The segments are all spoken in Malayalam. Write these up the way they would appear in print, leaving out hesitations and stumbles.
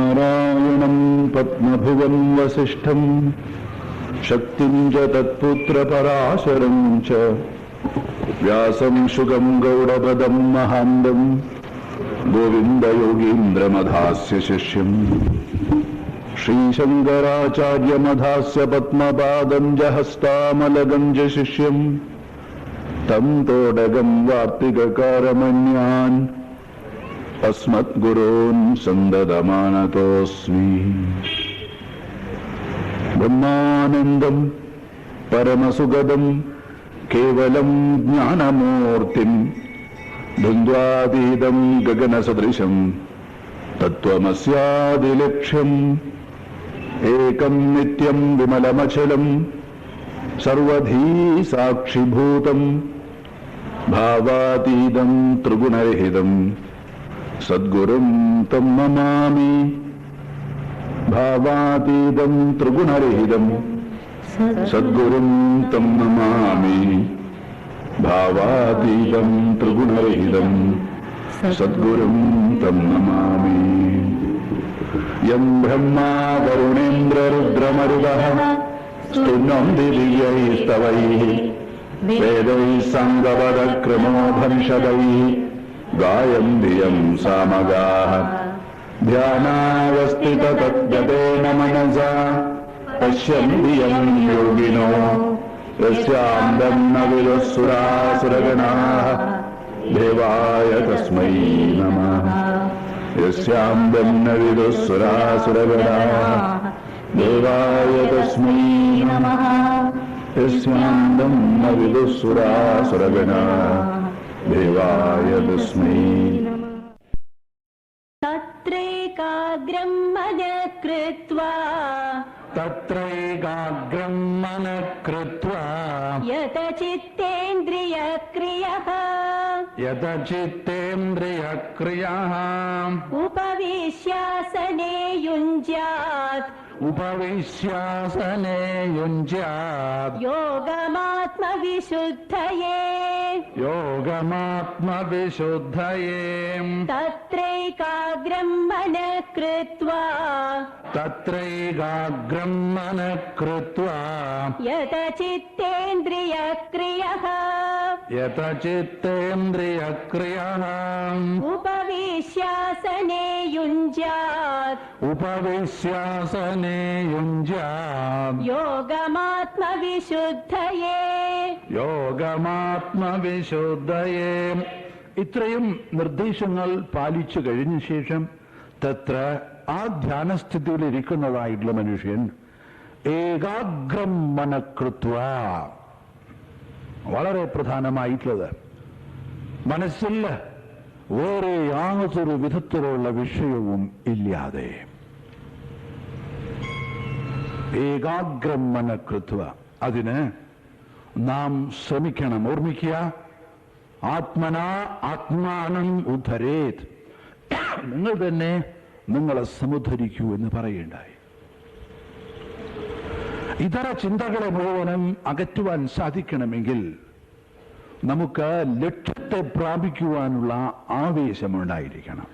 നാരായണം പത്മഭുവം വസിഷ്ഠം ശക്തിം ച തത്പുത്രപരാശരം ച വ്യാസം ശുകം ഗൗഡപദം മഹാന്തം ഗോവിന്ദയോഗീന്ദ്രമധാസ്യ ശിഷ്യം ശ്രീശങ്കരാചാര്യമധാസ്യ പത്മപാദം ച ഹസ്താമലകം ച ശിഷ്യം തം തോടകം വാർത്തികകാരമന്യാൻ അസ്മദ്ഗുരോൻ സന്തതമാനതോസ്മി. ബ്രഹ്മാനന്ദം പരമസുഗതം കേവലം ജ്ഞാനമൂർത്തിം ദ്വന്ദ്വാതീതം ഗഗനസദൃശം തത്വമസ്യാദിലക്ഷ്യം ഏകം നിത്യം വിമലമചലം സർവധീ സാക്ഷിഭൂതം ഭാവാതീതം ത്രിഗുണരഹിതം സദ്ഗുരും തം നമാമി. ഭാവാതീതം ത്രിഗുണരഹിതം സദ്ഗുരും തം നമാമി. ഭാവാതീതം ത്രിഗുണരഹിതം സദ്ഗുരും തം നമാമി. യം ബ്രഹ്മാ വരുണേന്ദ്രരുദ്രമരുതഃ സ്തുന്വന്തി ദിവ്യൈസ്തവൈഃ വേദൈഃ സാംഗപദക്രമോപനിഷദൈഃ ഗായന്തി യം സാമഗാഃ. ധ്യാനാവസ്ഥിതതദ്ഗതേന മനസാ പശ്യന്തി യം യോഗിനോ യസ്യാന്തം ന വിദുഃസുരാസുരഗണാഃ ദേവായ തസ്മൈ നമഃ. യസ്യാന്തം ന വിദുഃസുരാസുരഗണാഃ ദേവായ തസ്മൈ നമഃ. യസ്യാന്തം ന വിദുഃസുരാസുരഗണാഃ ദേവായ തസ്മൈ നമഃ. തത്രൈകാഗ്രം മനഃ കൃത്വാ തത്രൈകാഗ്രം മനഃ കൃത്വാ യതചിത്തേന്ദ്രിയക്രിയഃ യതചിത്തേന്ദ്രിയക്രിയഃ ഉപവിശ്യാസനേ യുഞ്ജ്യാത് ഉപവിശ്യാസനേ യുഞ്ജ്യാത് യോഗമാത്മവിശുദ്ധയേ യോഗമാത്മവിശുദ്ധയേ. തത്രൈകാഗ്രം മനഃ കൃത്വാ തത്രൈകാഗ്രം മനഃ കൃത്വാ യതചിത്തേന്ദ്രിയക്രിയഃ യതചിത്തേന്ദ്രിയക്രിയഃ ഉപവിശ്യാസനേ യുഞ്ജ്യാത് ഉപവിശ്യാസനേ യുഞ്ജ്യാത് യോഗമാത്മവിശുദ്ധയേ യോഗമാത്മവിശുദ്ധയേ. ഇത്രയും നിർദ്ദേശങ്ങൾ പാലിച്ചു കഴിഞ്ഞ ശേഷം തത്ര ആ ധ്യാനസ്ഥിതിയിൽ ഇരിക്കുന്നതായിട്ടുള്ള മനുഷ്യൻ ഏകാഗ്രം മനഃകൃത്വ, വളരെ പ്രധാനമായിട്ടുള്ളത്, മനസ്സിൽ വേറെ യാതൊരു വിധത്തിലുള്ള വിഷയവും ഇല്ലാതെ ഏകാഗ്രം മനഃകൃത്വ. അതിന് നാം ശ്രമിക്കണം. ഓർമ്മിക്കുക, ആത്മനാ ആത്മാനം ഉദ്ധരേത്. നിങ്ങൾ തന്നെ നിങ്ങളെ സമുദ്ധരിക്കൂ എന്ന് പറയേണ്ടായി. ഇതര ചിന്തകളെ മുഴുവനും അകറ്റുവാൻ സാധിക്കണമെങ്കിൽ നമുക്ക് ലക്ഷ്യത്തെ പ്രാപിക്കുവാനുള്ള ആവേശമുണ്ടായിരിക്കണം.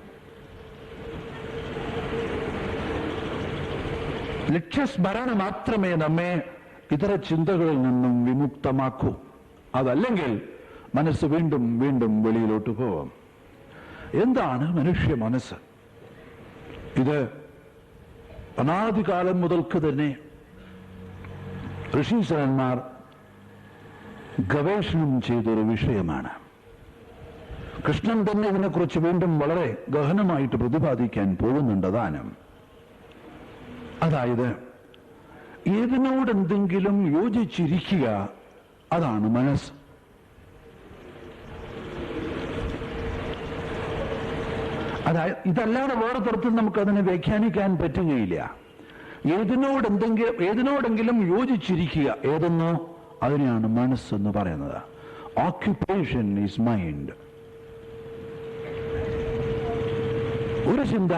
ലക്ഷ്യസ്മരണ മാത്രമേ നമ്മെ ഇതര ചിന്തകളിൽ നിന്നും വിമുക്തമാക്കൂ. അതല്ലെങ്കിൽ മനസ്സ് വീണ്ടും വീണ്ടും വെളിയിലോട്ട് പോവാം. എന്താണ് മനുഷ്യ മനസ്സ്? ഇത് അനാദികാലം മുതൽക്ക് തന്നെ ഋഷീശ്വരന്മാർ ഗവേഷണം ചെയ്തൊരു വിഷയമാണ്. കൃഷ്ണൻ തന്നെ ഇതിനെക്കുറിച്ച് വീണ്ടും വളരെ ഗഹനമായിട്ട് പ്രതിപാദിക്കാൻ പോകുന്നുണ്ട് താനും. അതായത് ഏതിനോടെന്തെങ്കിലും യോജിച്ചിരിക്കുക, അതാണ് മനസ്സ്. അതായത് ഇതല്ലാതെ വേറെ തരത്തിൽ നമുക്കതിനെ വ്യാഖ്യാനിക്കാൻ പറ്റുകയില്ല. ഏതിനോടെങ്കിലും യോജിച്ചിരിക്കുക, ഏതെന്നോ അതിനെയാണ് മനസ്സെന്ന് പറയുന്നത്. Occupation is mind. ഒരു ചിന്ത,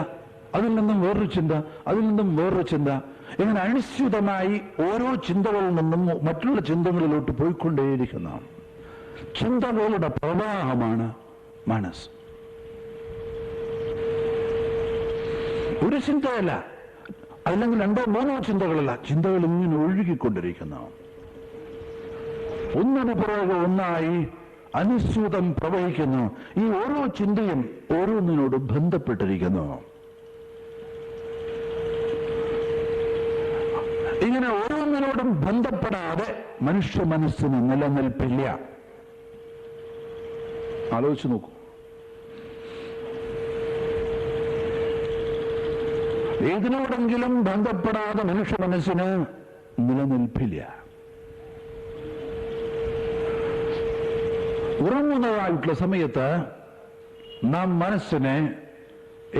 അതിൽ നിന്നും വേറൊരു ചിന്ത, അതിൽ നിന്നും വേറൊരു ചിന്ത, ഇങ്ങനെ അനുസ്യൂതമായി ഓരോ ചിന്തകളിൽ നിന്നും മറ്റുള്ള ചിന്തകളിലോട്ട് പോയിക്കൊണ്ടേയിരിക്കുന്ന ചിന്തകളുടെ പ്രവാഹമാണ് മനസ്സ്. ഒരു ചിന്തയല്ല, അല്ലെങ്കിൽ രണ്ടോ മൂന്നോ ചിന്തകളല്ല, ചിന്തകൾ ഇങ്ങനെ ഒഴുകിക്കൊണ്ടിരിക്കുന്നു. ഒന്നിനു പുറകെ ഒന്നായി അനുസ്യൂതം പ്രവഹിക്കുന്നു. ഈ ഓരോ ചിന്തയും ഓരോന്നിനോട് ബന്ധപ്പെട്ടിരിക്കുന്നു. ഇങ്ങനെ ഓരോന്നിനോടും ബന്ധപ്പെടാതെ മനുഷ്യ മനസ്സിന് നിലനിൽപ്പില്ല. ആലോചിച്ചു നോക്കൂ. ഏതിനോടെങ്കിലും ബന്ധപ്പെടാതെ മനുഷ്യ മനസ്സിന് നിലനിൽപ്പില്ല. ഉറങ്ങുന്നതായിട്ടുള്ള സമയത്ത് നാം മനസ്സിനെ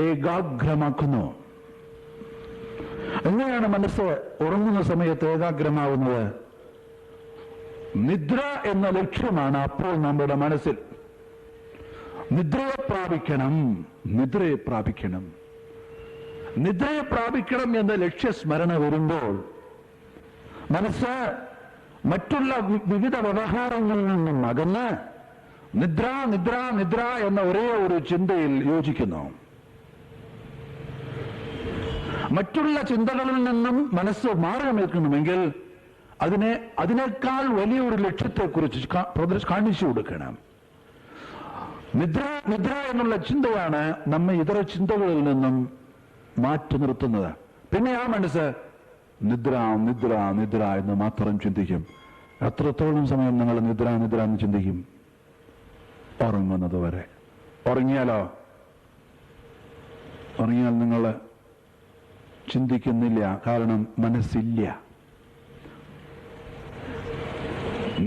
ഏകാഗ്രമാക്കുന്നു. എങ്ങനെയാണ് മനസ്സ് ഉറങ്ങുന്ന സമയത്ത് ഏകാഗ്രമാവുന്നത്? നിദ്ര എന്ന ലക്ഷ്യമാണ് അപ്പോൾ നമ്മുടെ മനസ്സിൽ. നിദ്രയെ പ്രാപിക്കണം, നിദ്രയെ പ്രാപിക്കണം, നിദ്രയെ പ്രാപിക്കണം എന്ന ലക്ഷ്യസ്മരണ വരുമ്പോൾ മനസ്സ് മറ്റുള്ള വിവിധ വ്യവഹാരങ്ങളിൽ നിന്നും അകന്ന് നിദ്ര നിദ്ര നിദ്ര എന്ന ഒരേ ഒരു ചിന്തയിൽ യോജിക്കുന്നു. മറ്റുള്ള ചിന്തകളിൽ നിന്നും മനസ്സ് മാറി നിൽക്കണമെങ്കിൽ അതിനേക്കാൾ വലിയൊരു ലക്ഷ്യത്തെക്കുറിച്ച് കാണിച്ചു കൊടുക്കണം. നിദ്ര നിദ്ര എന്നുള്ള ചിന്തയാണ് നമ്മെ ഇതര ചിന്തകളിൽ നിന്നും മാറ്റി നിർത്തുന്നത്. പിന്നെ ആ മനസ്സ് നിദ്ര നിദ്ര നിദ്ര എന്ന് മാത്രം ചിന്തിക്കും. എത്രത്തോളം സമയം നിങ്ങൾ നിദ്ര നിദ്ര എന്ന് ചിന്തിക്കും? ഉറങ്ങുന്നത് വരെ. ഉറങ്ങിയാൽ നിങ്ങൾ ചിന്തിക്കുന്നില്ല, കാരണം മനസ്സില്ല.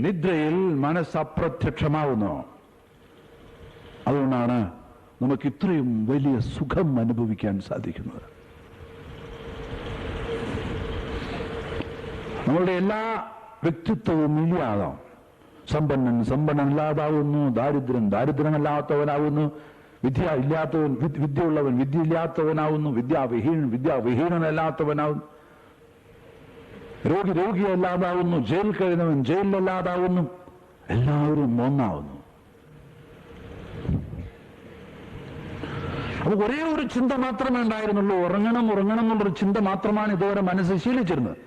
നിദ്രയിൽ മനസ്സ് അപ്രത്യക്ഷമാവുന്നു. അതുകൊണ്ടാണ് നമുക്ക് ഇത്രയും വലിയ സുഖം അനുഭവിക്കാൻ സാധിക്കുന്നത്. നമ്മളുടെ എല്ലാ വ്യക്തിത്വവും ഇല്ലാതാവും. സമ്പന്നൻ സമ്പന്നനില്ലാതാവുന്നു, ദാരിദ്ര്യൻ ദാരിദ്ര്യമല്ലാത്തവനാവുന്നു, വിദ്യ ഇല്ലാത്തവൻ വിദ്യയുള്ളവൻ വിദ്യ ഇല്ലാത്തവനാവുന്നു, വിദ്യാവിഹീനനല്ലാത്തവനാവുന്നു, രോഗിയല്ലാതാവുന്നു, ജയിൽ കഴിയുന്നവൻ ജയിലിലല്ലാതാവുന്നു, എല്ലാവരും ഒന്നാവുന്നു. അപ്പൊ ഒരേ ഒരു ചിന്ത മാത്രമേ ഉണ്ടായിരുന്നുള്ളൂ. ഉറങ്ങണം ഉറങ്ങണം എന്നുള്ളൊരു ചിന്ത മാത്രമാണ് ഇതുവരെ മനസ്സ് ശീലിച്ചിരുന്നത്.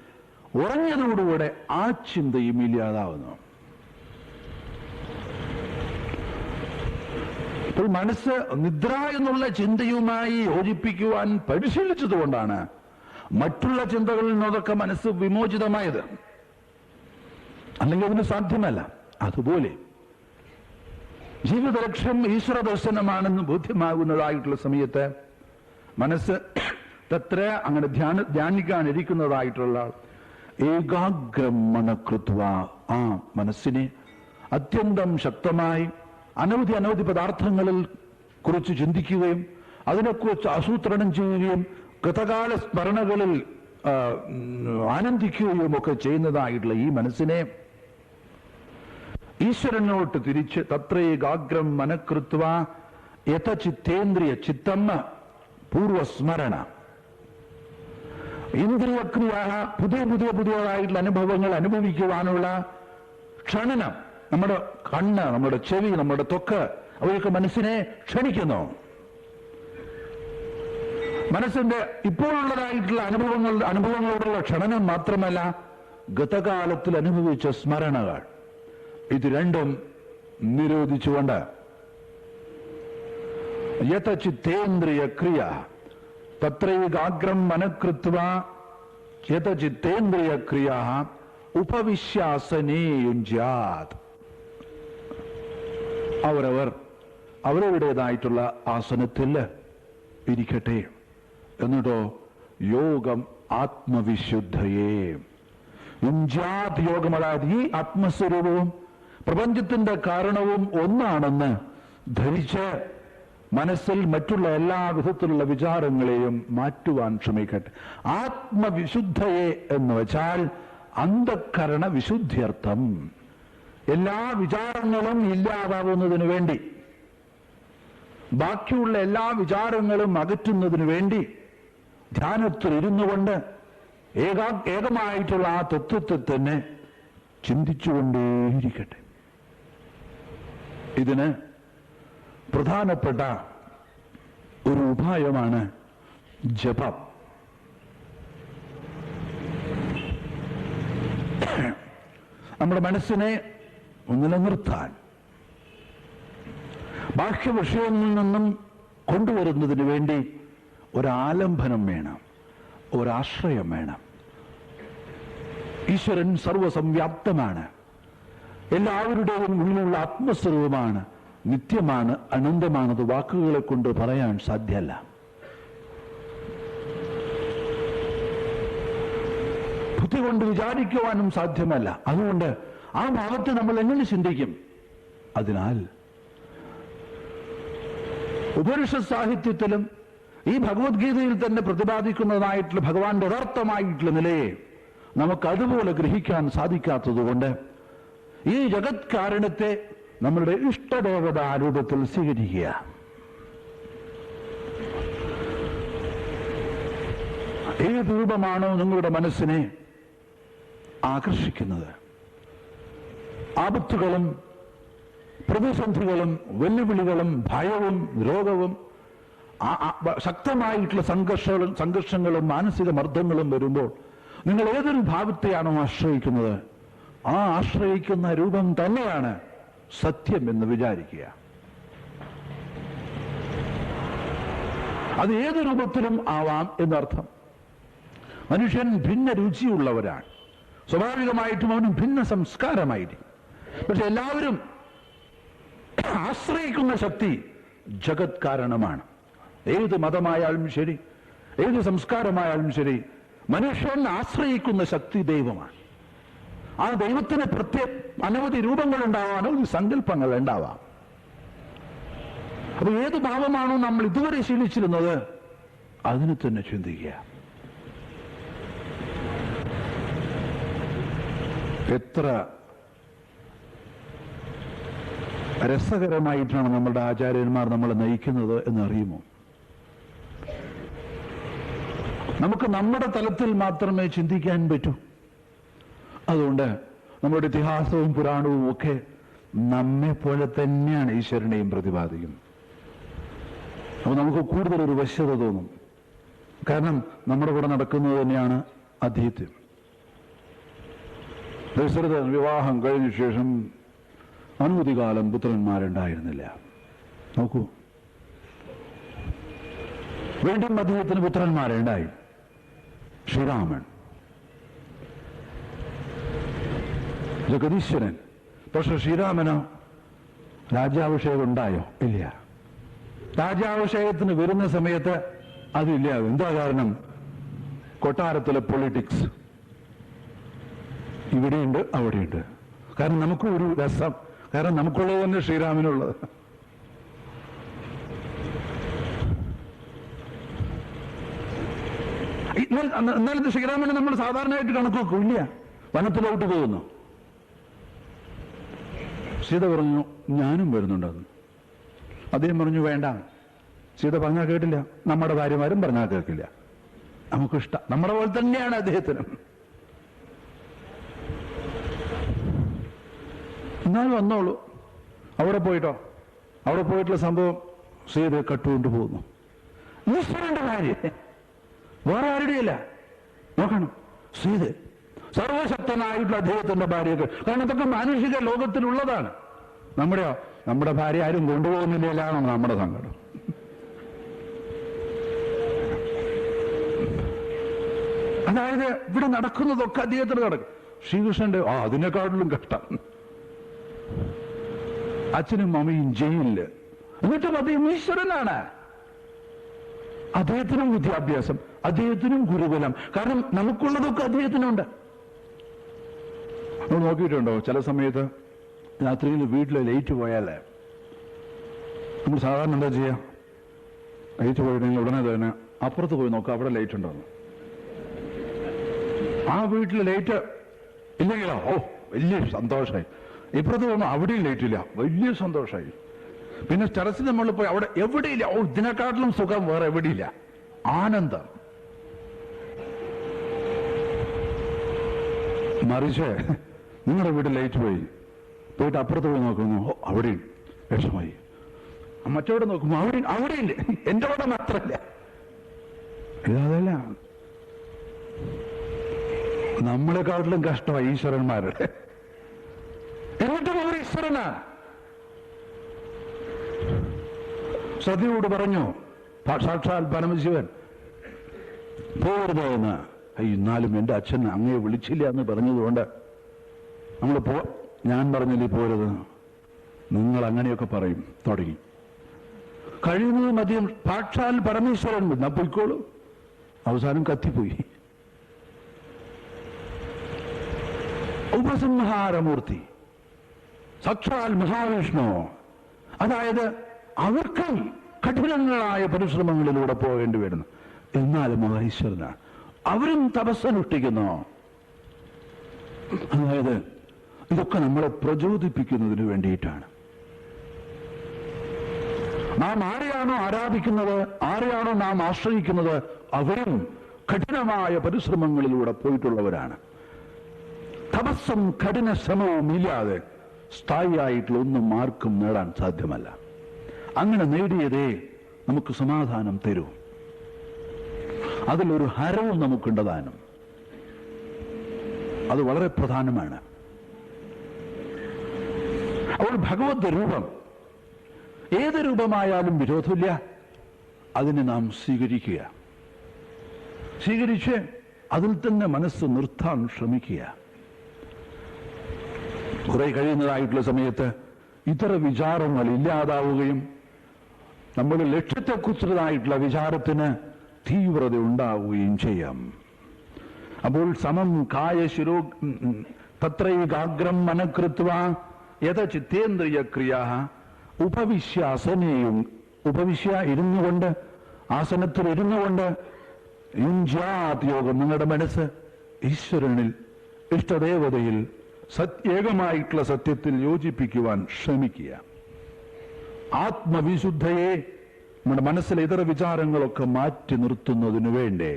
ഉറങ്ങിയതോടുകൂടെ ആ ചിന്തയും ഇല്ലാതാവുന്നു. അപ്പോൾ മനസ്സ് നിദ്ര എന്നുള്ള ചിന്തയുമായി യോജിപ്പിക്കുവാൻ പരിശീലിച്ചതുകൊണ്ടാണ് മറ്റുള്ള ചിന്തകളിൽ നിന്നതൊക്കെ മനസ്സ് വിമോചിതമായത്. അല്ലെങ്കിൽ അതിന് സാധ്യമല്ല. അതുപോലെ ജീവിത ലക്ഷ്യം ഈശ്വര ദർശനമാണെന്ന് ബോധ്യമാകുന്നതായിട്ടുള്ള സമയത്ത് മനസ്സ് തത്ര അങ്ങനെ ധ്യാനിക്കാനിരിക്കുന്നതായിട്ടുള്ള ഏകാഗ്രം മനഃകൃത്വ, ആ മനസ്സിനെ അത്യന്തം ശക്തമായി അനവധി പദാർത്ഥങ്ങളിൽ കുറിച്ച് ചിന്തിക്കുകയും അതിനെക്കുറിച്ച് ആസൂത്രണം ചെയ്യുകയും ഗതകാല സ്മരണകളിൽ ആനന്ദിക്കുകയും ഒക്കെ ചെയ്യുന്നതായിട്ടുള്ള ഈ മനസ്സിനെ ഈശ്വരനോട്ട് തിരിച്ച് തത്രേകാഗ്രം മനഃകൃത്വ യഥചിത്തേന്ദ്രിയ ചിത്തമ്മ പൂർവസ്മരണ, ഇന്ദ്രിയക്രിയ പുതിയതായിട്ടുള്ള അനുഭവങ്ങൾ അനുഭവിക്കുവാനുള്ള ക്ഷണനം. നമ്മുടെ കണ്ണ്, നമ്മുടെ ചെവി, നമ്മുടെ ത്വക്ക് അവയൊക്കെ മനസ്സിനെ ക്ഷണിക്കുന്നു. മനസ്സിന്റെ ഇപ്പോഴുള്ളതായിട്ടുള്ള അനുഭവങ്ങളോടുള്ള ക്ഷണനം മാത്രമല്ല, ഗതകാലത്തിൽ അനുഭവിച്ച സ്മരണകൾ, ഇത് രണ്ടും നിരോധിച്ചുകൊണ്ട് യഥചിത്തേന്ദ്രിയ ക്രിയ തത്രൈകാഗ്രം മനഃകൃത്വ യഥചിത്തേന്ദ്രിയ ക്രിയ ഉപവിശ്യാസനേയുഞ്ജാത്. അവരവരുടേതായിട്ടുള്ള ആസനത്തിൽ ഇരിക്കട്ടെ. എന്നിട്ടോ യോഗം ആത്മവിശുദ്ധയെ യുഞ്ജാത് യോഗം, അതായത് ഈ ആത്മസ്വരൂപവും പ്രപഞ്ചത്തിന്റെ കാരണവും ഒന്നാണെന്ന് ധരിച്ച് മനസ്സിൽ മറ്റുള്ള എല്ലാ വിധത്തിലുള്ള വിചാരങ്ങളെയും മാറ്റുവാൻ ശ്രമിക്കട്ടെ. ആത്മവിശുദ്ധയെ എന്ന് വെച്ചാൽ അന്ധക്കരണ വിശുദ്ധ്യർത്ഥം, എല്ലാ വിചാരങ്ങളും ഇല്ലാതാവുന്നതിനു വേണ്ടി, ബാക്കിയുള്ള എല്ലാ വിചാരങ്ങളും അകറ്റുന്നതിനു വേണ്ടി ധ്യാനത്തിൽ ഇരുന്നു കൊണ്ട് ഏകമായിട്ടുള്ള ആ തത്വത്തെ തന്നെ ചിന്തിച്ചുകൊണ്ടേയിരിക്കട്ടെ. ഇതിന് പ്രധാനപ്പെട്ട ഒരു ഉപായമാണ് ജപം. നമ്മുടെ മനസ്സിനെ നിലനിർത്താൻ ബാഹ്യവിഷയങ്ങളിൽ നിന്നും കൊണ്ടുവരുന്നതിന് വേണ്ടി ഒരാലംബനം വേണം, ഒരാശ്രയം വേണം. ഈശ്വരൻ സർവസംവ്യാപ്തമാണ്, എല്ലാവരുടെയും ഉള്ളിലുള്ള ആത്മസ്വരൂപമാണ്, നിത്യമാണ്, അനന്തമാണത് വാക്കുകളെ കൊണ്ട് പറയാൻ സാധ്യമല്ല. ബുദ്ധി കൊണ്ട് വിചാരിക്കുവാനും സാധ്യമല്ല. അതുകൊണ്ട് ആ ഭാവത്തെ നമ്മൾ എങ്ങനെ ചിന്തിക്കും? അതിനാൽ ഉപനിഷത്ത് സാഹിത്യത്തിലും ഈ ഭഗവത്ഗീതയിൽ തന്നെ പ്രതിപാദിക്കുന്നതായിട്ടുള്ള ഭഗവാന്റെ യഥാർത്ഥമായിട്ടുള്ള നിലയെ നമുക്ക് അതുപോലെ ഗ്രഹിക്കാൻ സാധിക്കാത്തതുകൊണ്ട് ഈ ജഗത് കാരണത്തെ നമ്മളുടെ ഇഷ്ടദേവതാ രൂപത്തിൽ സ്വീകരിക്കുക. ഏത് രൂപമാണോ നിങ്ങളുടെ മനസ്സിനെ ആകർഷിക്കുന്നത്, ആപത്തുകളും പ്രതിസന്ധികളും വെല്ലുവിളികളും ഭയവും രോഗവും ശക്തമായിട്ടുള്ള സംഘർഷങ്ങളും മാനസിക മർദ്ദങ്ങളും വരുമ്പോൾ നിങ്ങൾ ഏതൊരു ഭാവത്തെയാണോ ആശ്രയിക്കുന്നത്, ആ ആശ്രയിക്കുന്ന രൂപം തന്നെയാണ് സത്യം എന്ന് വിചാരിക്കുക. അത് ഏത് രൂപത്തിലും ആവാം എന്നർത്ഥം. മനുഷ്യൻ ഭിന്ന രുചിയുള്ളവരാണ്, സ്വാഭാവികമായിട്ടും അവനും ഭിന്ന സംസ്കാരമായിരിക്കും. പക്ഷെ എല്ലാവരും ആശ്രയിക്കുന്ന ശക്തി ജഗത് കാരണമാണ്. ഏത് മതമായാലും ശരി, ഏത് സംസ്കാരമായാലും ശരി, മനുഷ്യൻ ആശ്രയിക്കുന്ന ശക്തി ദൈവമാണ്. ആ ദൈവത്തിന് അനവധി രൂപങ്ങൾ ഉണ്ടാവാനോ സങ്കല്പങ്ങൾ ഉണ്ടാവാം. അപ്പൊ ഏത് ഭാവമാണോ നമ്മൾ ഇതുവരെ ശീലിച്ചിരുന്നത് അതിന് തന്നെ ചിന്തിക്കുക. എത്ര രസകരമായിട്ടാണ് നമ്മളുടെ ആചാര്യന്മാർ നമ്മളെ നയിക്കുന്നത് എന്നറിയുമോ? നമുക്ക് നമ്മുടെ തലത്തിൽ മാത്രമേ ചിന്തിക്കാൻ പറ്റൂ. അതുകൊണ്ട് നമ്മുടെ ഇതിഹാസവും പുരാണവും ഒക്കെ നമ്മെ പോലെ തന്നെയാണ് ഈശ്വരനെയും പ്രതിപാദിക്കുന്നത്. അപ്പോൾ നമുക്ക് കൂടുതലൊരു വശ്യത തോന്നും. കാരണം നമ്മുടെ കൂടെ നടക്കുന്നത് തന്നെയാണ് അധീത്യം. ദശരഥൻ വിവാഹം കഴിഞ്ഞ ശേഷം അനുമതികാലം പുത്രന്മാരുണ്ടായിരുന്നില്ല. നോക്കൂ, വീണ്ടും അദ്ദേഹത്തിന് പുത്രന്മാരുണ്ടായി. ശ്രീരാമൻ, ജഗദീശ്വരൻ. പക്ഷെ ശ്രീരാമനോ രാജ്യാഭിഷേകം ഉണ്ടായോ? ഇല്ല. രാജ്യാഭിഷേകത്തിന് വരുന്ന സമയത്ത് അതില്ല. എന്താ കാരണം? കൊട്ടാരത്തിലെ പൊളിറ്റിക്സ് ഇവിടെയുണ്ട്, അവിടെയുണ്ട്. കാരണം നമുക്കും ഒരു രസം, കാരണം നമുക്കുള്ളത് തന്നെ ശ്രീരാമനുള്ളത്. എന്നാലും ശ്രീരാമനെ നമ്മൾ സാധാരണയായിട്ട് കണക്ക് ഇല്ല. വനത്തിലോട്ട് പോകുന്നു. സീത പറഞ്ഞു ഞാനും വരുന്നുണ്ടെന്ന്. അദ്ദേഹം പറഞ്ഞു വേണ്ട. സീത പറഞ്ഞാൽ കേട്ടില്ല. നമ്മുടെ ഭാര്യമാരും പറഞ്ഞാൽ കേൾക്കില്ല. നമുക്കിഷ്ടം നമ്മുടെ പോലെ തന്നെയാണ് അദ്ദേഹത്തിനും. എന്നാൽ വന്നോളൂ. അവിടെ പോയിട്ടോ, അവിടെ പോയിട്ടുള്ള സംഭവം സീതയെ കട്ടുകൊണ്ട് പോകുന്നു. ഈശ്വരന്റെ ഭാര്യ, വേറെ ആരുടെയല്ല. നോക്കണം, സീത സർവശക്തനായിട്ടുള്ള അദ്ദേഹത്തിന്റെ ഭാര്യയൊക്കെ. കാരണം ഇതൊക്കെ മാനുഷിക ലോകത്തിലുള്ളതാണ്. നമ്മുടെ ഭാര്യ ആരും കൊണ്ടുപോകുന്നില്ലാണോ നമ്മുടെ സങ്കടം. അതായത് ഇവിടെ നടക്കുന്നതൊക്കെ അദ്ദേഹത്തിന് നടക്കും. ശ്രീകൃഷ്ണന്റെ അതിനെക്കാട്ടിലും കഷ്ടം. അച്ഛനും അമ്മയും ജയിലില്, എന്നിട്ടും അദ്ദേഹം ഈശ്വരനാണ്. അദ്ദേഹത്തിനും വിദ്യാഭ്യാസം, അദ്ദേഹത്തിനും ഗുരുകുലം. കാരണം നമുക്കുള്ളതൊക്കെ അദ്ദേഹത്തിനുണ്ട്. നമ്മൾ നോക്കിയിട്ടുണ്ടോ? ചില സമയത്ത് രാത്രിയിൽ വീട്ടിൽ ലൈറ്റ് പോയാലേ നമ്മൾ സാധാരണ എന്താ ചെയ്യാ? ലൈറ്റ് പോയിട്ടുണ്ടെങ്കിൽ ഉടനെ തന്നെ അപ്പുറത്ത് പോയി നോക്കാം, അവിടെ ലൈറ്റ് ഉണ്ടോന്ന്. ആ വീട്ടിൽ ലൈറ്റ് ഇല്ലെങ്കിലോ വലിയ സന്തോഷമായി. ഇപ്പുറത്ത് പോകുമ്പോൾ അവിടെയും ലൈറ്റ് ഇല്ല, വലിയ സന്തോഷമായി. പിന്നെ ടെറസിൽ നമ്മൾ പോയി അവിടെ എവിടെയില്ല. ഇതിനെക്കാട്ടിലും സുഖം വേറെ എവിടെയില്ല. ആനന്ദം. മറിച്ച് നിങ്ങളുടെ വീട്ടിൽ ലൈറ്റ് പോയിട്ട് അപ്പുറത്ത് പോയി നോക്കുന്നു, അവിടെയും വിഷമായി. മറ്റവിടെ നോക്കുമ്പോൾ അവിടെയുണ്ട്. എൻ്റെ അവിടെ മാത്രമല്ല. ഇതല്ല, നമ്മളെക്കാട്ടിലും കഷ്ടമായി ഈശ്വരന്മാരുടെ. എന്നിട്ടും അവർ ഈശ്വരനാണ്. സതിയോട് പറഞ്ഞു സാക്ഷാൽ പരമശിവൻ പോകരുത് എന്ന്. എന്നാലും എൻ്റെ അച്ഛൻ അങ്ങയെ വിളിച്ചില്ല എന്ന് പറഞ്ഞതുകൊണ്ട് നമ്മൾ ഞാൻ പറഞ്ഞില്ലേ പോരുത്, നിങ്ങൾ അങ്ങനെയൊക്കെ പറയും തുടങ്ങി. കഴിയുന്നത് മദ്യം സാക്ഷാൽ പരമേശ്വരൻ എന്നാ പോയിക്കോളൂ. അവസാനം കത്തിപ്പോയി. ഉപസംഹാരമൂർത്തി സാക്ഷാൽ മഹാവിഷ്ണു. അതായത് അവർക്കും കഠിനങ്ങളായ പരിശ്രമങ്ങളിലൂടെ പോകേണ്ടി വരുന്നു. എന്നാലും മഹേശ്വരനാണ്. അവരും തപസ്സനുഷ്ഠിക്കുന്നു. അതായത് ഇതൊക്കെ നമ്മളെ പ്രചോദിപ്പിക്കുന്നതിന് വേണ്ടിയിട്ടാണ്. നാം ആരെയാണോ ആരാധിക്കുന്നത്, ആരെയാണോ നാം ആശ്രയിക്കുന്നത്, അവരും കഠിനമായ പരിശ്രമങ്ങളിലൂടെ പോയിട്ടുള്ളവരാണ്. തപസ്സും കഠിന ശ്രമവും ഇല്ലാതെ സ്ഥായിയായിട്ടുള്ള ഒന്നും ആർക്കും നേടാൻ സാധ്യമല്ല. അങ്ങനെ നേടിയതേ നമുക്ക് സമാധാനം തരൂ. അതിലൊരു ഹരവും നമുക്കുണ്ടതാനും. അത് വളരെ പ്രധാനമാണ്. അപ്പോൾ ഭഗവത് രൂപം ഏത് രൂപമായാലും വിരോധമില്ല. അതിനെ നാം സ്വീകരിച്ച് അതിൽ തന്നെ മനസ്സ് നിർത്താൻ ശ്രമിക്കുക. കുറെ കഴിയുന്നതായിട്ടുള്ള സമയത്ത് ഇത്തര വിചാരങ്ങൾ ഇല്ലാതാവുകയും നമ്മുടെ ലക്ഷ്യത്തെക്കുറിച്ചതായിട്ടുള്ള വിചാരത്തിന് തീവ്രത ഉണ്ടാവുകയും ചെയ്യാം. അപ്പോൾ സമം കായ ശിരോ തത്രൈകാഗ്രം മനഃകൃത്വ യഥ ചിത്തേന്ദ്രിയ ക്രിയ ഉപവിശ്യാസനേയും ഇരുന്നുകൊണ്ട്, ആസനത്തിൽ ഇരുന്നുകൊണ്ട് യുഞ്ജാത് യോഗം, നിങ്ങളുടെ മനസ്സ് ഈശ്വരനിൽ, ഇഷ്ടദേവതയിൽ, ഏകമായിട്ടുള്ള സത്യത്തിൽ യോജിപ്പിക്കുവാൻ ശ്രമിക്കുക. ആത്മവിശുദ്ധയെ നമ്മുടെ മനസ്സിലെ ഇതര വിചാരങ്ങളൊക്കെ മാറ്റി നിർത്തുന്നതിനു വേണ്ടി.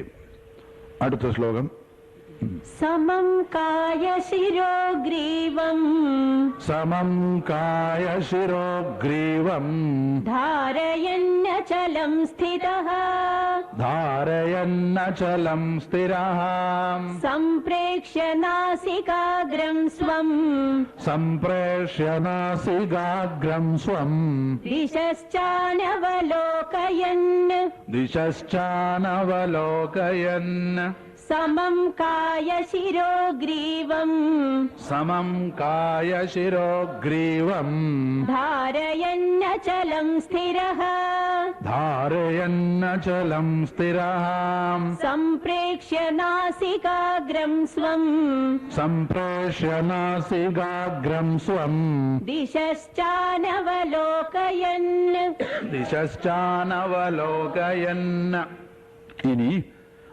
അടുത്ത ശ്ലോകം. സമം കായ ശിരോഗ്രീവം ധാരയന്നചലം സ്ഥിതഃ സംപ്രേക്ഷ്യ നാസികാഗ്രം സ്വം ദിശശ്ചാനവലോകയन् സമം കായ ശിരോഗ്രീവം ധാരയന്നചലം സ്ഥിരഃ സംപ്രേക്ഷ്യ നാസികാഗ്രം സ്വം ദിശശ്ചാനവലോകയन्. ഇനി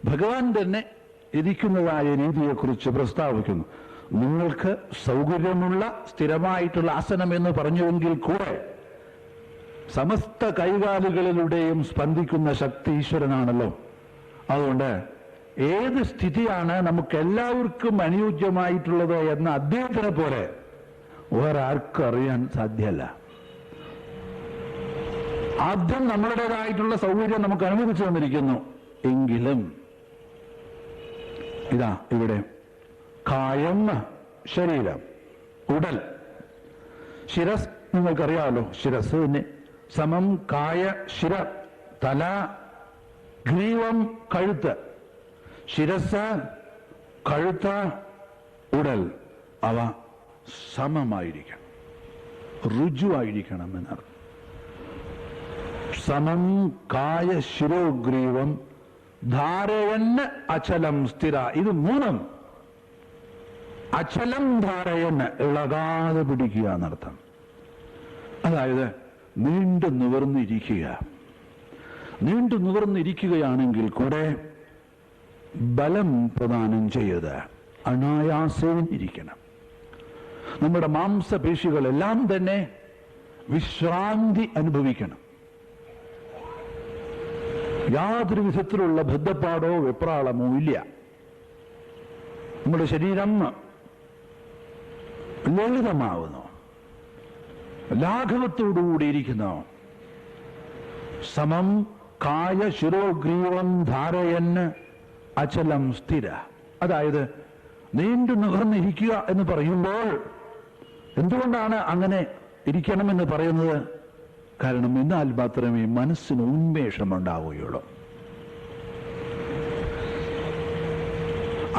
ഭഗവാൻ തന്നെ ഇരിക്കുന്നതായ രീതിയെക്കുറിച്ച് പ്രസ്താവിക്കുന്നു. നിങ്ങൾക്ക് സൗകര്യമുള്ള സ്ഥിരമായിട്ടുള്ള ആസനം എന്ന് പറഞ്ഞുവെങ്കിൽ കൂടെ സമസ്ത കൈകാലുകളിലൂടെയും സ്പന്ദിക്കുന്ന ശക്തി ഈശ്വരനാണല്ലോ. അതുകൊണ്ട് ഏത് സ്ഥിതിയാണ് നമുക്ക് എല്ലാവർക്കും അനുയോജ്യമായിട്ടുള്ളത് എന്ന് അദ്ദേഹത്തിനെ പോലെ വേറെ ആർക്കും അറിയാൻ സാധ്യമല്ല. ആദ്യം നമ്മളുടേതായിട്ടുള്ള സൗകര്യം നമുക്ക് അനുവദിച്ചു തന്നിരിക്കുന്നു. എങ്കിലും ഇതാ ഇവിടെ കായം, ശരീരം, ഉടൽ, ശിരസ് നിങ്ങൾക്കറിയാമല്ലോ. ശിരസ് തന്നെ സമം കായ ശിര, തല, ഗ്രീവം, കഴുത്ത്. ശിരസ്, കഴുത്ത്, ഉടൽ അവ സമമായിരിക്കണം, ഋജുവായിരിക്കണം എന്നർത്ഥം. സമം കായ ശിരോഗ്രീവം ധാരയന് അചലം സ്ഥിര. ഇത് മൂന്നും അചലം ധാരയന് ഇളകാതെ പിടിക്കുക എന്നർത്ഥം. അതായത് നീണ്ടു നിവർന്നിരിക്കുകയാണെങ്കിൽ കൂടെ ബലം പ്രദാനം ചെയ്ത് അനായാസേന ഇരിക്കണം. നമ്മുടെ മാംസപേശികളെല്ലാം തന്നെ വിശ്രാന്തി അനുഭവിക്കണം. യാതൊരു വിധത്തിലുള്ള ബദ്ധപ്പാടോ വെപ്രാളമോ ഇല്ല. നമ്മുടെ ശരീരം ലളിതമാവുന്നു, ലാഘവത്തോടുകൂടിയിരിക്കുന്നു. സമം കായ ശിരോഗ്രീവം ധാരയന് അചലം സ്ഥിര. അതായത് നീണ്ടു നിവർന്നിരിക്കുക എന്ന് പറയുമ്പോൾ എന്തുകൊണ്ടാണ് അങ്ങനെ ഇരിക്കണമെന്ന് പറയുന്നത്? കാരണം എന്നാൽ മാത്രമേ മനസ്സിന് ഉന്മേഷമുണ്ടാവുകയുള്ളൂ.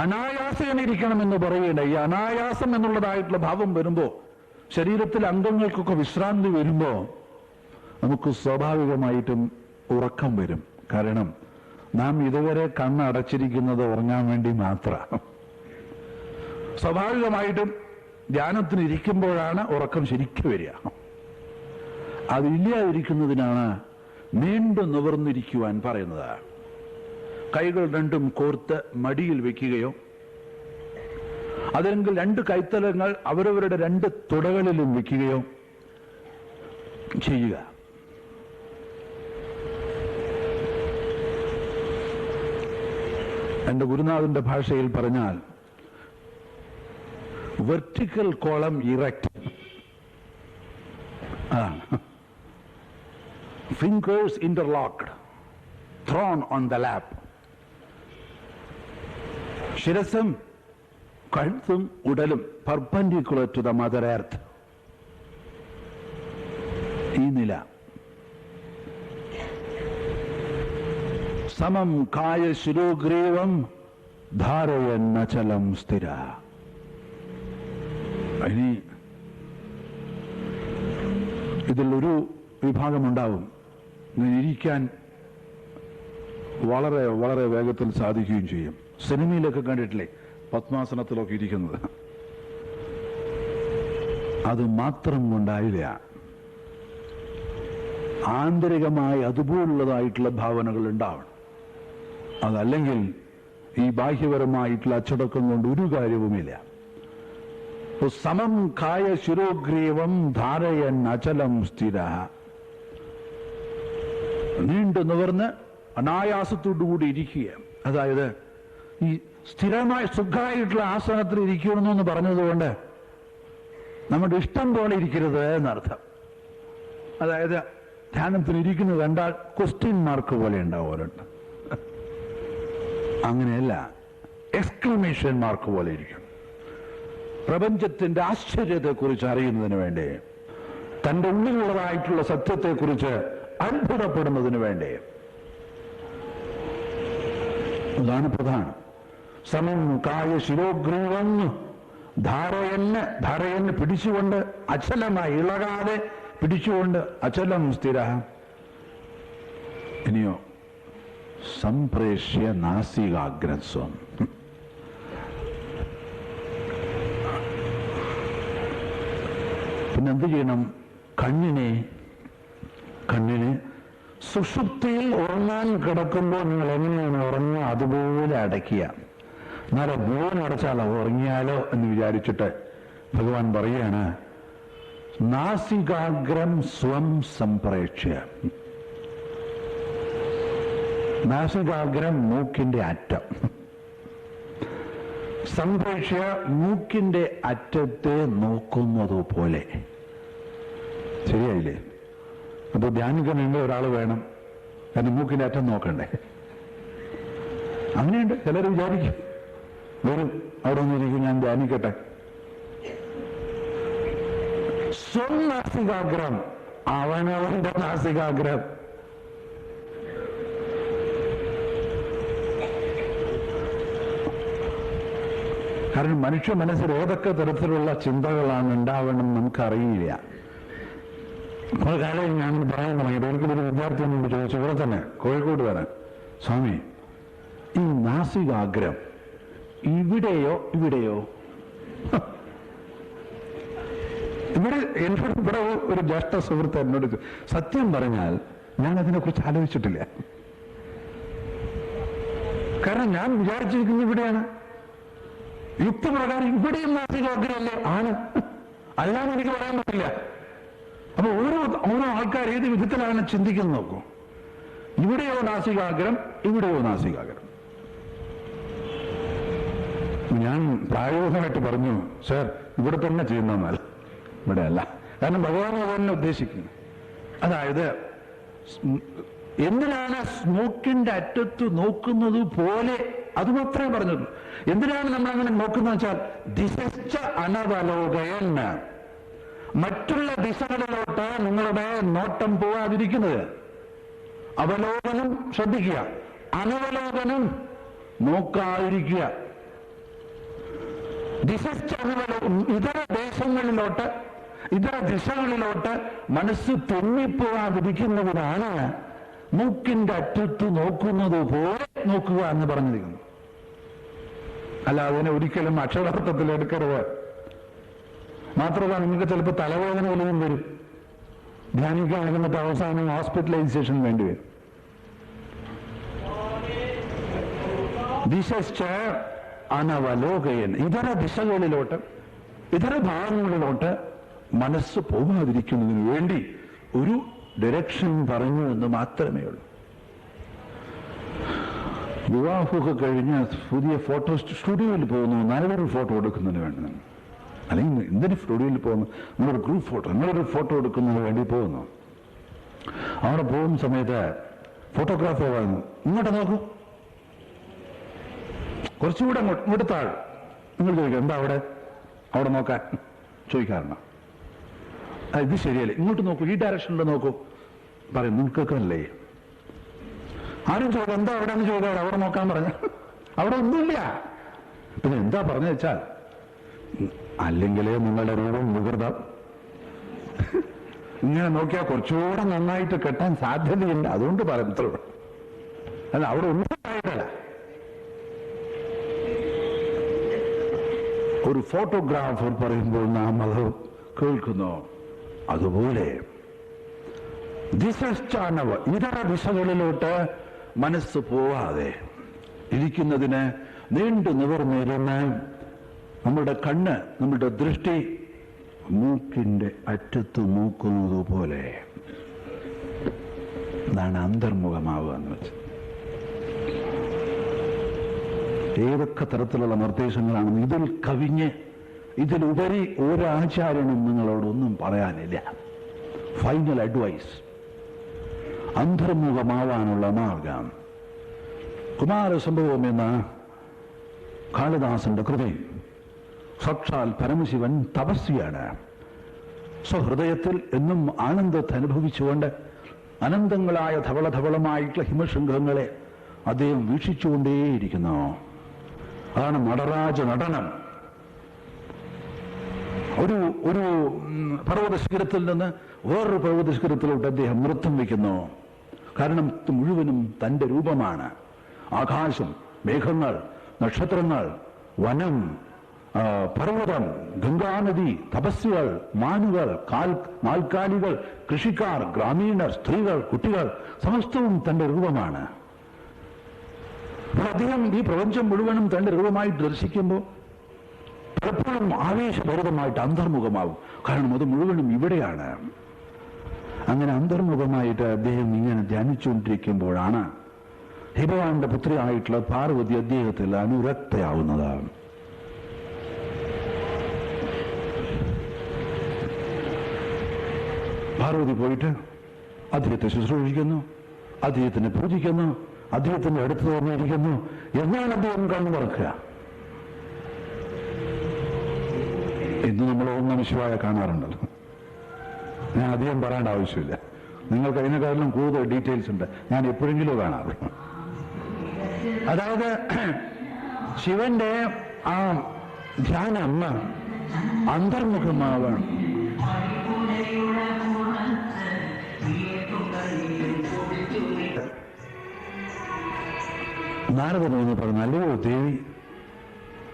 അനായാസം ഇരിക്കണമെന്ന് പറയേണ്ട ഈ അനായാസം എന്നുള്ളതായിട്ടുള്ള ഭാവം വരുമ്പോ, ശരീരത്തിലെ അംഗങ്ങൾക്കൊക്കെ വിശ്രാന്തി വരുമ്പോ നമുക്ക് സ്വാഭാവികമായിട്ടും ഉറക്കം വരും. കാരണം നാം ഇതുവരെ കണ്ണടച്ചിരിക്കുന്നത് ഉറങ്ങാൻ വേണ്ടി മാത്രം. സ്വാഭാവികമായിട്ടും ധ്യാനത്തിന് ഇരിക്കുമ്പോഴാണ് ഉറക്കം ശരിക്കും വരിക. അതില്ലാതിരിക്കുന്നതിനാണ് നീണ്ടു നിവർന്നിരിക്കുവാൻ പറയുന്നത്. കൈകൾ രണ്ടും കോർത്ത് മടിയിൽ വെക്കുകയോ അതല്ലെങ്കിൽ രണ്ട് കൈത്തലങ്ങൾ അവരവരുടെ രണ്ട് തുടകളിലും വെക്കുകയോ ചെയ്യുക. എന്റെ ഗുരുനാഥന്റെ ഭാഷയിൽ പറഞ്ഞാൽ വെർട്ടിക്കൽ കോളം ഇറക്റ്റ് അതാണ്. Fingers interlocked, thrown on the lap. ശിരസും കഴുത്തും ഉടലും perpendicular to the mother earth. ഈ നില. സമം കായ ശിരോഗ്രീവം ധാരയന്നചലം സ്ഥിര. ഇനി ഇതിൽ ഒരു വിഭാഗമുണ്ടാവും ഇരിക്കാൻ വളരെ വളരെ വേഗത്തിൽ സാധിക്കുകയും ചെയ്യും. സിനിമയിലൊക്കെ കണ്ടിട്ടില്ലേ പത്മാസനത്തിലൊക്കെ ഇരിക്കുന്നത്? അത് മാത്രം കൊണ്ടായില്ല, ആന്തരികമായി അതുപോലുള്ളതായിട്ടുള്ള ഭാവനകൾ ഉണ്ടാവണം. അതല്ലെങ്കിൽ ഈ ബാഹ്യപരമായിട്ടുള്ള അച്ചടക്കം കൊണ്ട് ഒരു കാര്യവുമില്ല. സമം കായ ശിരോഗ്രീവം ധാരയൻ അചലം സ്ഥിര. നീണ്ടു നിവർന്ന് അനായാസത്തോടുകൂടി ഇരിക്കുക. അതായത് ഈ സ്ഥിരമായി സുഖമായിട്ടുള്ള ആസനത്തിൽ ഇരിക്കണമെന്ന് പറഞ്ഞതുകൊണ്ട് നമ്മുടെ ഇഷ്ടം പോലെ ഇരിക്കരുത് എന്നർത്ഥം. അതായത് ധ്യാനത്തിന് ഇരിക്കുന്നത് കണ്ടാൽ ക്വസ്റ്റ്യൻ മാർക്ക് പോലെ ഉണ്ടാവുമല്ലോ. അങ്ങനെയല്ല, എക്സ്ക്ലമേഷൻ മാർക്ക് പോലെ ഇരിക്കും. പ്രപഞ്ചത്തിന്റെ ആശ്ചര്യത്തെക്കുറിച്ച് അറിയുന്നതിന് വേണ്ടി, തന്റെ ഉള്ളിലുള്ളതായിട്ടുള്ള സത്യത്തെക്കുറിച്ച് അത്ഭുതപ്പെടുന്നതിന് വേണ്ടി. അതാണ് പ്രധാനം. സമം കായ ശിരോഗ്രീവം ധാരയന് പിടിച്ചുകൊണ്ട്, അചലമായി ഇളകാതെ പിടിച്ചുകൊണ്ട്, അചലം സ്ഥിര. ഇനിയോ സംപ്രേഷ്യ നാസികാഗ്രസ്വം. പിന്നെന്ത് ചെയ്യണം? കണ്ണിനെ സുഷുപ്തിയിൽ ഉറങ്ങാൻ കിടക്കുമ്പോൾ നിങ്ങൾ എങ്ങനെയാണ് ഉറങ്ങുക അതുപോലെ അടയ്ക്കുക. എന്നാലും മുഴുവൻ അടച്ചാലോ ഉറങ്ങിയാലോ എന്ന് വിചാരിച്ചിട്ട് ഭഗവാൻ പറയാണ്, നാസികാഗ്രം സ്വം സംപ്രേക്ഷ്യ. നാസികാഗ്രം മൂക്കിന്റെ അറ്റം, സംപ്രേക്ഷ്യ മൂക്കിന്റെ അറ്റത്തെ നോക്കുന്നത് പോലെ. ശരിയായില്ലേ? അപ്പൊ ധ്യാനിക്കാൻ വേണ്ടി ഒരാൾ വേണം, എന്റെ മൂക്കിന്റെ അറ്റം നോക്കണ്ടേ? അങ്ങനെയുണ്ട്. ചിലർ വിചാരിക്കും വരും അവിടെ ഒന്നിരിക്കും, ഞാൻ ധ്യാനിക്കട്ടെ. സ്വം നാസികാഗ്രം, അവനവന്റെ നാസികാഗ്രം. കാരണം മനുഷ്യ മനസ്സിൽ ഏതൊക്കെ തരത്തിലുള്ള ചിന്തകളാണ് ഉണ്ടാവണം നമുക്കറിയില്ല. ഒരു കാലം ഞാൻ പറയാൻ തുടങ്ങിയത്, എനിക്കൊരു വിദ്യാർത്ഥി എന്നോട് ചോദിച്ചു, ഇവിടെ തന്നെ കോഴിക്കോട് തന്നെ, സ്വാമി ഈ നാസികാഗ്രം ഇവിടെയോ ഇവിടെയോ? ഇവിടെ ഒരു ജ്യേഷ്ഠ സുഹൃത്ത് എന്നോട്, സത്യം പറഞ്ഞാൽ ഞാൻ അതിനെക്കുറിച്ച് ആലോചിച്ചിട്ടില്ല. കാരണം ഞാൻ വിചാരിച്ചിരിക്കുന്നത് ഇവിടെയാണ്. യുക്തിപ്രകാരം ഇവിടെയും നാസികാഗ്രഹമല്ലേ? ആണ്. അല്ലാതെ എനിക്ക് പറയാൻ പറ്റില്ല. അപ്പൊ ഓരോ ആൾക്കാർ ഏത് വിധത്തിലാണ് ചിന്തിക്കുന്നത് നോക്കൂ. ഇവിടെയോ നാസികാഗ്രം, ഇവിടെയോ നാസികാഗ്രം. ഞാൻ പ്രായോഗികമായിട്ട് പറഞ്ഞു, സർ ഇവിടെ തന്നെ ചെയ്യുന്നാൽ ഇവിടെ അല്ല. കാരണം ഭഗവാൻ തന്നെ ഉദ്ദേശിക്കുന്നു. അതായത് എന്തിനാണ് മൂക്കിന്റെ അറ്റത്ത് നോക്കുന്നത് പോലെ, അത് മാത്രമേ പറഞ്ഞുള്ളൂ. എന്തിനാണ് നമ്മൾ അങ്ങനെ നോക്കുന്നത് വെച്ചാൽ ദിശശ്ച അനവലോകയൻ, മറ്റുള്ള ദിശകളിലോട്ട് നിങ്ങളുടെ നോട്ടം പോകാതിരിക്കുന്നത്. അവലോകനം ശ്രദ്ധിക്കുക, അനവലോകനം നോക്കാതിരിക്കുക. ദിശശ്ച അനവലോകനം, ഇതര ദേശങ്ങളിലോട്ട് ഇതര ദിശകളിലോട്ട് മനസ്സ് തെന്നിപ്പോകാതിരിക്കുന്നതിനാണ് മൂക്കിന്റെ അറ്റത്ത് നോക്കുന്നത് പോലെ നോക്കുക എന്ന് പറഞ്ഞിരിക്കുന്നു. അല്ല, അതിനെ ഒരിക്കലും അക്ഷരാർത്ഥത്തിൽ എടുക്കരുത്. മാത്രമല്ല, നിങ്ങൾക്ക് ചിലപ്പോൾ തലവേദന പോലും വരും, ധ്യാനിക്കാൻ എന്നിട്ട് അവസാനം ഹോസ്പിറ്റലൈസേഷൻ വേണ്ടി വരും. ദിശശ്ച അനവലോകയൻ, ഇതര ദിശകളിലോട്ട് ഇതര ഭാഗങ്ങളിലോട്ട് മനസ്സ് പോകാതിരിക്കുന്നതിന് വേണ്ടി ഒരു ഡയറക്ഷൻ പറഞ്ഞു എന്ന് മാത്രമേ ഉള്ളൂ. വിവാഹമൊക്കെ കഴിഞ്ഞ് പുതിയ ഫോട്ടോ സ്റ്റുഡിയോയിൽ പോകുന്നു, നല്ലൊരു ഫോട്ടോ എടുക്കുന്നതിന് വേണ്ടി. അല്ലെങ്കിൽ എന്തിന് സ്റ്റുഡിയോയിൽ പോകുന്നു? നിങ്ങളൊരു ഗ്രൂപ്പ് ഫോട്ടോ, നിങ്ങളൊരു ഫോട്ടോ എടുക്കുന്നതിന് വേണ്ടി പോകുന്നു. അവിടെ പോകുന്ന സമയത്ത് ഫോട്ടോഗ്രാഫർ പറയുന്നു, ഇങ്ങോട്ട് നോക്കൂ, കുറച്ചുകൂടെ ഇങ്ങോട്ട് താഴെ. നിങ്ങൾ ചോദിക്കാം, എന്താ അവിടെ നോക്കാൻ ചോദിക്കാറുണ്ട്. ഇത് ശരിയല്ലേ, ഇങ്ങോട്ട് നോക്കൂ, ഈ ഡയറക്ഷനിൽ നോക്കൂ. പറയും, നിങ്ങൾക്കൊക്കെ അല്ലേ. ആരും ചോദിക്കാം, എന്താ അവിടെ എന്ന് ചോദിക്കാം, അവിടെ നോക്കാൻ പറഞ്ഞ അവിടെ ഒന്നുമില്ല. പിന്നെ എന്താ പറഞ്ഞു വെച്ചാൽ, അല്ലെങ്കിലേ നിങ്ങളുടെ രൂപം വികൃതം, ഇങ്ങനെ നോക്കിയാൽ കുറച്ചുകൂടെ നന്നായിട്ട് കെട്ടാൻ സാധ്യതയില്ല, അതുകൊണ്ട് പറയുന്നു. അല്ല, അവിടെ ഒന്നുമായിട്ടല്ല. ഒരു ഫോട്ടോഗ്രാഫർ പറയുമ്പോൾ നാം അത് കേൾക്കുന്നു. അതുപോലെ ദിശശ്ചാനവ, ഇതര ദിശകളിലോട്ട് മനസ്സ് പോവാതെ ഇരിക്കുന്നതിന് നീണ്ടു നിവർന്നിരുന്ന് നമ്മുടെ കണ്ണ്, നമ്മുടെ ദൃഷ്ടി മൂക്കിന്റെ അറ്റത്ത് നോക്കുന്നത് പോലെ ഇതാണ് അന്തർമുഖമാവുക എന്ന് വെച്ചത്. ഏതൊക്കെ തരത്തിലുള്ള നിർദ്ദേശങ്ങളാണ് ഇതിൽ കവിഞ്ഞ്, ഇതിലുപരി ഒരാചാര്യനും നിങ്ങളോടൊന്നും പറയാനില്ല. ഫൈനൽ അഡ്വൈസ്, അന്തർമുഖമാവാനുള്ള മാർഗം. കുമാരസംഭവം എന്ന കാളിദാസന്റെ കൃതി സാക്ഷാൽ പരമശിവൻ തപസ്വിയാണ്. സ്വഹൃദയത്തിൽ എന്നും ആനന്ദത്തെ അനുഭവിച്ചുകൊണ്ട് അനന്തങ്ങളായ ധവളധവളമായിട്ടുള്ള ഹിമശൃംഖങ്ങളെ അദ്ദേഹം വീക്ഷിച്ചുകൊണ്ടേയിരിക്കുന്നു. അതാണ് നടരാജ നടനം. ഒരു പർവ്വത ശിഖരത്തിൽ നിന്ന് വേറൊരു പർവ്വത ശിഖരത്തിലോട്ട് അദ്ദേഹം നൃത്തം വയ്ക്കുന്നു. കാരണം മുഴുവനും തന്റെ രൂപമാണ്. ആകാശം, മേഘങ്ങൾ, നക്ഷത്രങ്ങൾ, വനം, പർവ്വതം, ഗംഗാനദി, തപസ്വികൾ, മാനുകൾ, നാൽക്കാലികൾ, കൃഷിക്കാർ, ഗ്രാമീണർ, സ്ത്രീകൾ, കുട്ടികൾ, സമസ്തവും തന്റെ രൂപമാണ്. അപ്പോൾ അദ്ദേഹം ഈ പ്രപഞ്ചം മുഴുവനും തന്റെ രൂപമായിട്ട് ദർശിക്കുമ്പോൾ പലപ്പോഴും ആവേശഭരിതമായിട്ട് അന്തർമുഖമാവും. കാരണം അത് മുഴുവനും ഇവിടെയാണ്. അങ്ങനെ അന്തർമുഖമായിട്ട് അദ്ദേഹം ഇങ്ങനെ ധ്യാനിച്ചുകൊണ്ടിരിക്കുമ്പോഴാണ് ഹിമവാന്റെ പുത്രിയായിട്ടുള്ള പാർവതി അദ്ദേഹത്തിൽ അനുരക്തയാവുന്നത്. പാർവതി പോയിട്ട് അദ്ദേഹത്തെ ശുശ്രൂഷിക്കുന്നു, അദ്ദേഹത്തിനെ പൂജിക്കുന്നു, അദ്ദേഹത്തിന്റെ അടുത്ത് തോന്നിയിരിക്കുന്നു. എന്നാണ് അദ്ദേഹം കണ്ണു തുറക്കുക. ഇന്ന് നമ്മൾ ഓം നമഃ ശിവായ കാണാറുണ്ടല്ലോ. ഞാൻ അധികം പറയേണ്ട ആവശ്യമില്ല, നിങ്ങൾക്ക് അതിനെക്കാളും കൂടുതൽ ഡീറ്റെയിൽസ് ഉണ്ട്. ഞാൻ എപ്പോഴെങ്കിലും കാണാറ്. അതായത് ശിവന്റെ ആ ധ്യാനം അന്തർമുഖമാവണം. നാരദൻ എന്ന് പറഞ്ഞു, അല്ലയോ ദേവി,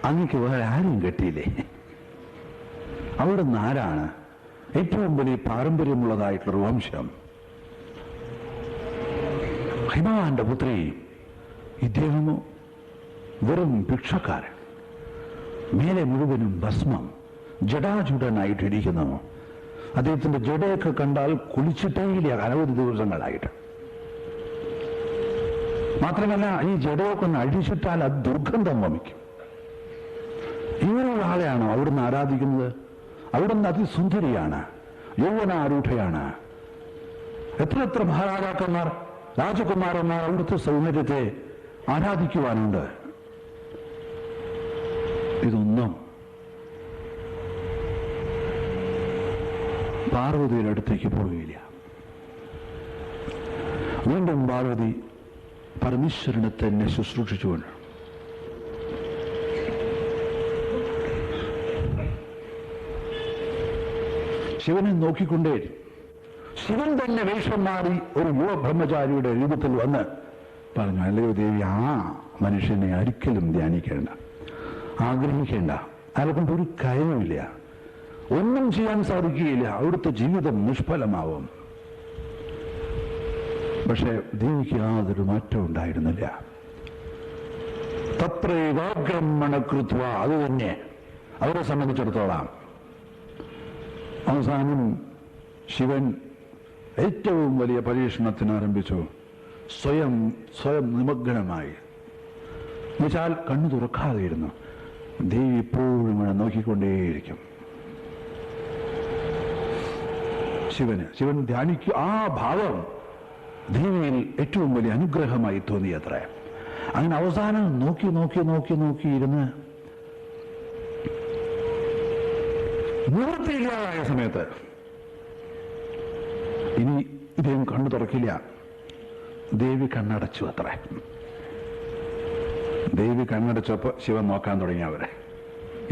അങ്ങക്ക് വേറെ ആരും കെട്ടിയില്ലേ? അവിടുന്ന് ആരാണ്? ഏറ്റവും വലിയ പാരമ്പര്യമുള്ളതായിട്ടുള്ളൊരു വംശം, ഹിമവാന്റെ പുത്രി. ഇദ്ദേഹമോ വെറും ഭിക്ഷക്കാരൻ, മേലെ മുഴുവനും ഭസ്മം, ജടാചുടനായിട്ടിരിക്കുന്നു. അദ്ദേഹത്തിന്റെ ജടയൊക്കെ കണ്ടാൽ കുളിച്ചിട്ടേയില്ല അനവധി ദിവസങ്ങളായിട്ട്. മാത്രമല്ല, ഈ ജടയൊക്കെ ഒന്ന് അഴിച്ചിട്ടാൽ അത് ദുർഗന്ധം വമിക്കും. ഇങ്ങനെയുള്ള ആളെയാണോ അവിടുന്ന് ആരാധിക്കുന്നത്? അവിടുന്ന് അതിസുന്ദരിയാണ്, യൗവനാരൂഢയാണ്. എത്ര മഹാരാജാക്കന്മാർ രാജകുമാരന്മാർ അവിടുത്തെ സൗന്ദര്യത്തെ ആരാധിക്കുവാനുണ്ട്. ഇതൊന്നും പാർവതിയുടെ അടുത്തേക്ക് പോവുകയില്ല. വീണ്ടും പാർവതി പരമേശ്വരനെ തന്നെ ശുശ്രൂഷിച്ചുകൊണ്ട് ശിവനെ നോക്കിക്കൊണ്ടേ. ശിവൻ തന്നെ വേഷം മാറി ഒരു യുവ ബ്രഹ്മചാരിയുടെ രൂപത്തിൽ വന്ന് പറഞ്ഞു, അല്ലയോ ദേവി, ആ മനുഷ്യനെ ഒരിക്കലും ധ്യാനിക്കേണ്ട, ആഗ്രഹിക്കേണ്ട. അയാളെ കൊണ്ട് ഒരു കാര്യമില്ല, ഒന്നും ചെയ്യാൻ സാധിക്കുകയില്ല, അവിടുത്തെ ജീവിതം നിഷ്ഫലമാവും. പക്ഷെ ദേവിക്ക് യാതൊരു മാറ്റവും ഉണ്ടായിരുന്നില്ല. തത്രൈവാഗ്രമണകൃത്വ, അത് തന്നെ അവരെ സംബന്ധിച്ചിടത്തോളം. അവസാനം ശിവൻ ഏറ്റവും വലിയ പരീക്ഷണത്തിന് ആരംഭിച്ചു. സ്വയം നിമഗ്നമായി, എന്നുവെച്ചാൽ കണ്ണു തുറക്കാതെയിരുന്നു. ദേവി ഇപ്പോഴും ഇങ്ങനെ നോക്കിക്കൊണ്ടേയിരിക്കും. ശിവൻ ധ്യാനിക്കുക. ആ ഭാവം ദേവിയിൽ ഏറ്റവും വലിയ അനുഗ്രഹമായി തോന്നിയത്ര. അങ്ങനെ അവസാനം നോക്കിയിരുന്ന് നിവൃത്തിയില്ലാതായ സമയത്ത് ഇനി ഇദ്ദേഹം കണ്ണു തുറക്കില്ല. ദേവി കണ്ണടച്ചു അത്ര. ദേവി കണ്ണടച്ചപ്പോ ശിവൻ നോക്കാൻ തുടങ്ങി അവരെ.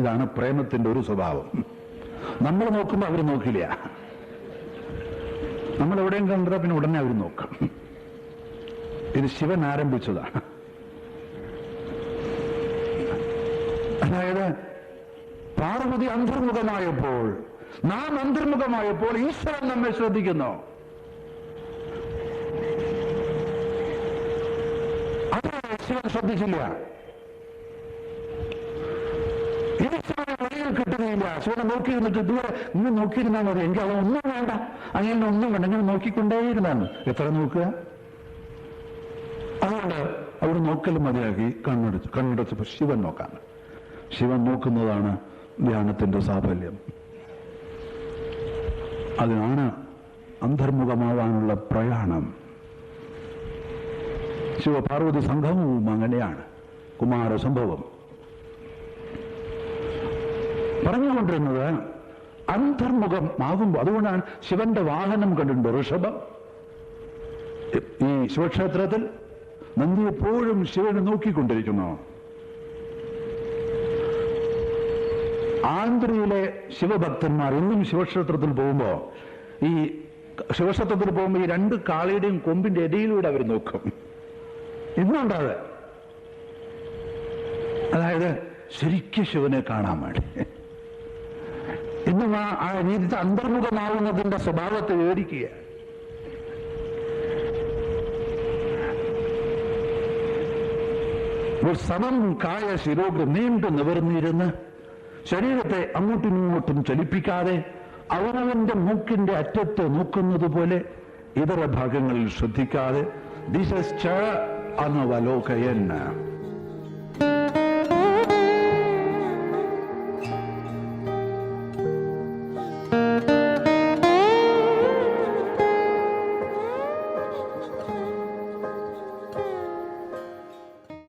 ഇതാണ് പ്രേമത്തിന്റെ ഒരു സ്വഭാവം. നമ്മൾ നോക്കുമ്പോൾ അവർ നോക്കില്ല. നമ്മൾ എവിടെയും കണ്ടാൽ പിന്നെ ഉടനെ അവർ നോക്കും. ഇത് ശിവൻ ആരംഭിച്ചതാണ്. അതായത് പാർവതി അന്തർമുഖമായപ്പോൾ, നാം അന്തർമുഖമായപ്പോൾ ഈശ്വരൻ നമ്മെ ശ്രദ്ധിക്കുന്നു. അത് ശിവൻ ശ്രദ്ധിച്ചില്ല. ഇനി ശിവനെ വെളിയിൽ കിട്ടുകയില്ല. ശിവനെ നോക്കിയിരുന്നിട്ട് ഇതുവരെ ഇങ്ങനെ നോക്കിയിരുന്നാൽ മതി, എനിക്ക് അതൊന്നും വേണ്ട, അങ്ങനെ ഒന്നും വേണ്ട, ഇങ്ങനെ നോക്കിക്കൊണ്ടേയിരുന്നാണ്. എത്ര നോക്കുക? അതുകൊണ്ട് അവിടെ നോക്കലും മതിയാക്കി കണ്ണടച്ചപ്പോ ശിവൻ നോക്കാൻ. ശിവൻ നോക്കുന്നതാണ് ധ്യാനത്തിന്റെ സാഫല്യം. അതിനാണ് അന്തർമുഖമാവാനുള്ള പ്രയാണം. ശിവപാർവതി സംഗമവും അങ്ങനെയാണ്. കുമാരസംഭവം പറഞ്ഞുകൊണ്ടിരുന്നത് അന്തർമുഖം ആകുമ്പോൾ. അതുകൊണ്ടാണ് ശിവന്റെ വാഹനം കണ്ടിട്ടുണ്ട്, ഋഷഭം. ഈ ശിവക്ഷേത്രത്തിൽ നന്ദി എപ്പോഴും ശിവനെ നോക്കിക്കൊണ്ടിരിക്കുന്നു. ആന്ധ്രയിലെ ശിവഭക്തന്മാർ ഇന്നും ശിവക്ഷേത്രത്തിൽ പോകുമ്പോ ഈ രണ്ട് കാളയുടെയും കൊമ്പിന്റെ ഇടയിലൂടെ അവർ നോക്കും. ഇന്നുണ്ടാതെ, അതായത് ശരിക്കും ശിവനെ കാണാൻ വേണ്ടി. ഇന്നും ആ രീതിയിൽ അന്തർമുഖമാവുന്നതിന്റെ സ്വഭാവത്തെ വിവരിക്കുക. സമം കായ ശിരോഗ്ര നീണ്ടു നിവർന്നിരുന്ന് ശരീരത്തെ അങ്ങോട്ടും ഇങ്ങോട്ടും ചലിപ്പിക്കാതെ അവനവന്റെ മൂക്കിന്റെ അറ്റത്ത് നോക്കുന്നത് പോലെ ഇതര ഭാഗങ്ങളിൽ ശ്രദ്ധിക്കാതെ ദിശശ്ച അനവലോകയൻ.